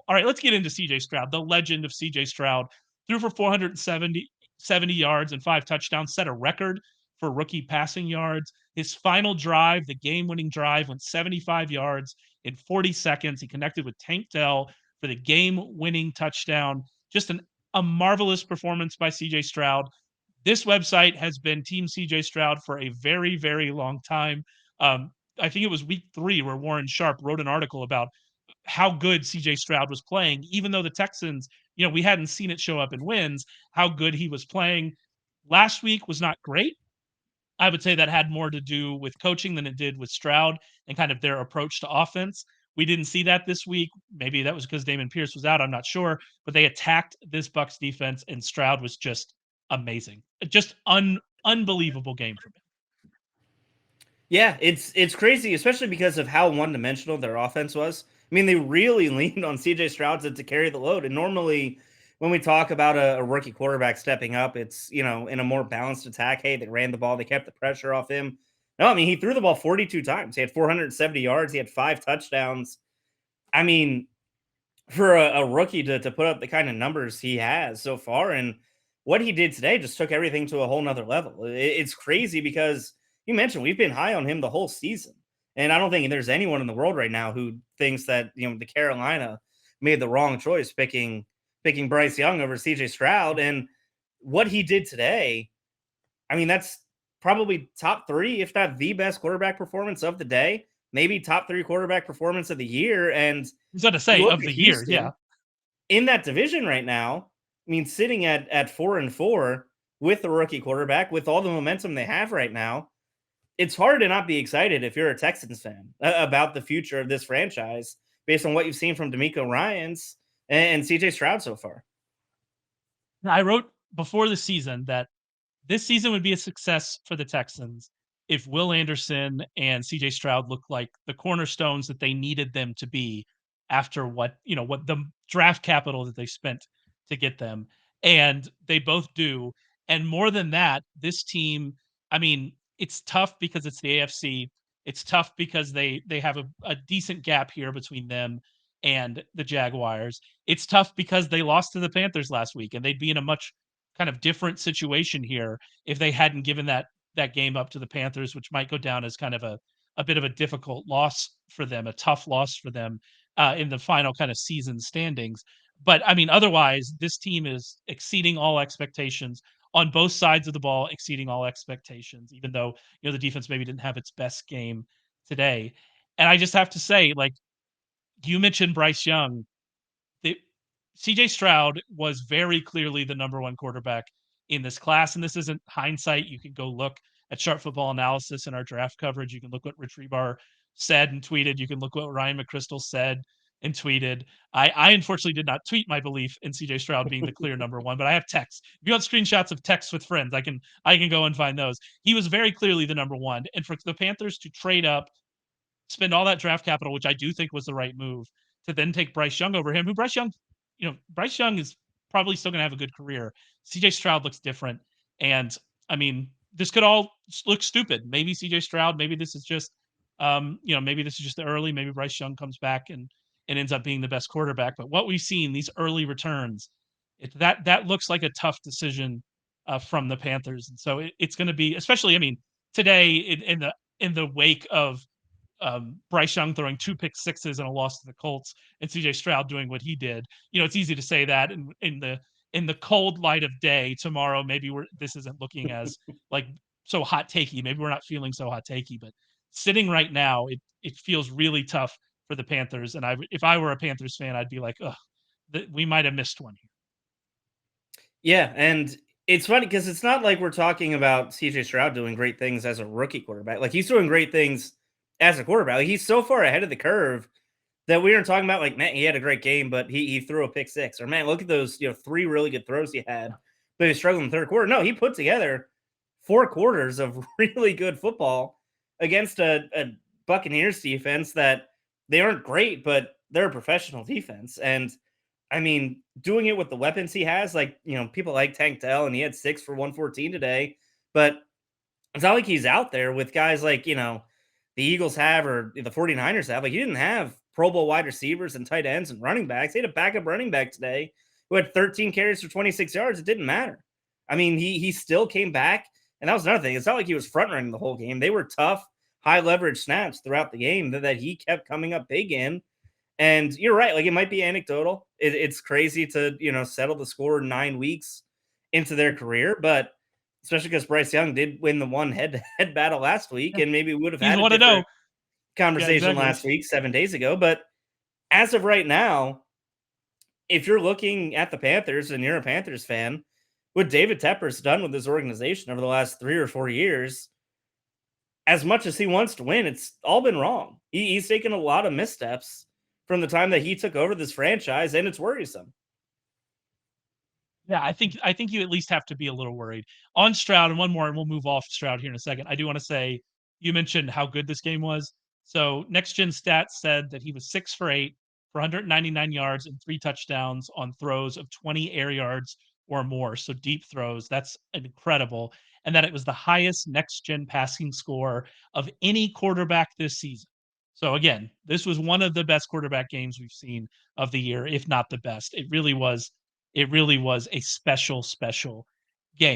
All right, let's get into CJ Stroud, the legend of CJ Stroud. Threw for 470 yards and 5 touchdowns, set a record for rookie passing yards. His final drive, the game-winning drive, went 75 yards in 40 seconds. He connected with Tank Dell for the game-winning touchdown. Just a marvelous performance by CJ Stroud. This website has been Team CJ Stroud for a very, very long time. I think it was week 3 where Warren Sharp wrote an article about how good CJ Stroud was playing, even though the Texans, we hadn't seen it show up in wins, how good he was playing. Last week was not great. I would say that had more to do with coaching than it did with Stroud and kind of their approach to offense. We didn't see that this week. Maybe that was because Damon Pierce was out. I'm not sure, but they attacked this Bucs defense, and Stroud was just amazing. Just unbelievable game from him. Yeah, it's crazy, especially because of how one-dimensional their offense was. I mean, they really leaned on CJ Stroud to carry the load. And normally, when we talk about a rookie quarterback stepping up, it's, in a more balanced attack. Hey, they ran the ball, they kept the pressure off him. No, I mean, he threw the ball 42 times. He had 470 yards, he had 5 touchdowns. I mean, for a rookie to put up the kind of numbers he has so far, and what he did today just took everything to a whole nother level. It's crazy because you mentioned we've been high on him the whole season. And I don't think there's anyone in the world right now who thinks that, the Carolina made the wrong choice picking Bryce Young over CJ Stroud. And what he did today, I mean, that's probably top 3, if not the best quarterback performance of the day, maybe top 3 quarterback performance of the year. And I was going to you say look of at the year, yeah. Houston in that division right now. I mean, sitting at 4-4 with the rookie quarterback, with all the momentum they have right now, it's hard to not be excited if you're a Texans fan about the future of this franchise based on what you've seen from DeMeco Ryans and CJ Stroud so far. I wrote before the season that this season would be a success for the Texans if Will Anderson and CJ Stroud looked like the cornerstones that they needed them to be after what the draft capital that they spent to get them. And they both do. And more than that, this team, I mean, it's tough because it's the AFC. It's tough because they have a decent gap here between them and the Jaguars. It's tough because they lost to the Panthers last week, and they'd be in a much kind of different situation here if they hadn't given that game up to the Panthers, which might go down as kind of a bit of a difficult loss for them, a tough loss for them in the final kind of season standings. But I mean, otherwise, this team is exceeding all expectations on both sides of the ball, exceeding all expectations, even though, the defense maybe didn't have its best game today. And I just have to say, like, you mentioned Bryce Young. CJ Stroud was very clearly the number 1 quarterback in this class. And this isn't hindsight. You can go look at Sharp Football Analysis in our draft coverage. You can look what Rich Rebar said and tweeted. You can look what Ryan McChrystal said and tweeted. I unfortunately did not tweet my belief in CJ Stroud being the clear number 1, but I have texts. If you want screenshots of texts with friends, I can go and find those. He was very clearly the number 1. And for the Panthers to trade up, spend all that draft capital, which I do think was the right move, to then take Bryce Young over him, who Bryce Young is probably still going to have a good career. CJ Stroud looks different. And I mean, this could all look stupid. Maybe CJ Stroud, maybe this is just, maybe this is just the early, maybe Bryce Young comes back and ends up being the best quarterback. But what we've seen, these early returns, that looks like a tough decision from the Panthers. And so it's going to be, especially, I mean, today in the wake of Bryce Young throwing 2 pick sixes and a loss to the Colts, and CJ Stroud doing what he did. It's easy to say that in the cold light of day tomorrow. Maybe this isn't looking as like so hot takey. Maybe we're not feeling so hot takey, but sitting right now, it feels really tough for the Panthers. And if I were a Panthers fan, I'd be like, we might have missed one here. Yeah, and it's funny because it's not like we're talking about CJ Stroud doing great things as a rookie quarterback. Like, he's doing great things as a quarterback. Like, he's so far ahead of the curve that we aren't talking about like, man, he had a great game, but he threw a pick 6, or man, look at those 3 really good throws he had, but he was struggling in the third quarter. No, he put together 4 quarters of really good football against a Buccaneers defense that they aren't great, but they're a professional defense. And I mean, doing it with the weapons he has, like, people like Tank Dell, and he had 6 for 114 today, but it's not like he's out there with guys like, the Eagles have or the 49ers have. Like, he didn't have Pro Bowl wide receivers and tight ends and running backs. He had a backup running back today who had 13 carries for 26 yards. It didn't matter. I mean, he still came back, and that was another thing. It's not like he was front running the whole game. They were tough, high leverage snaps throughout the game that he kept coming up big in. And you're right, like it might be anecdotal. It's crazy to settle the score 9 weeks into their career, but especially because Bryce Young did win the one head-to-head battle last week, and maybe would have You had a want to know? different Yeah, conversation exactly. last week, 7 days ago. But as of right now, if you're looking at the Panthers and you're a Panthers fan, what David Tepper's done with his organization over the last 3 or 4 years, as much as he wants to win, it's all been wrong. He's taken a lot of missteps from the time that he took over this franchise, and it's worrisome. Yeah, I think you at least have to be a little worried. On Stroud, and one more, and we'll move off Stroud here in a second. I do want to say you mentioned how good this game was. So Next Gen Stats said that he was 6 for 8 for 199 yards and 3 touchdowns on throws of 20 air yards or more. So deep throws. That's incredible. And that it was the highest Next Gen passing score of any quarterback this season. So again, this was one of the best quarterback games we've seen of the year, if not the best. It really was a special, special game.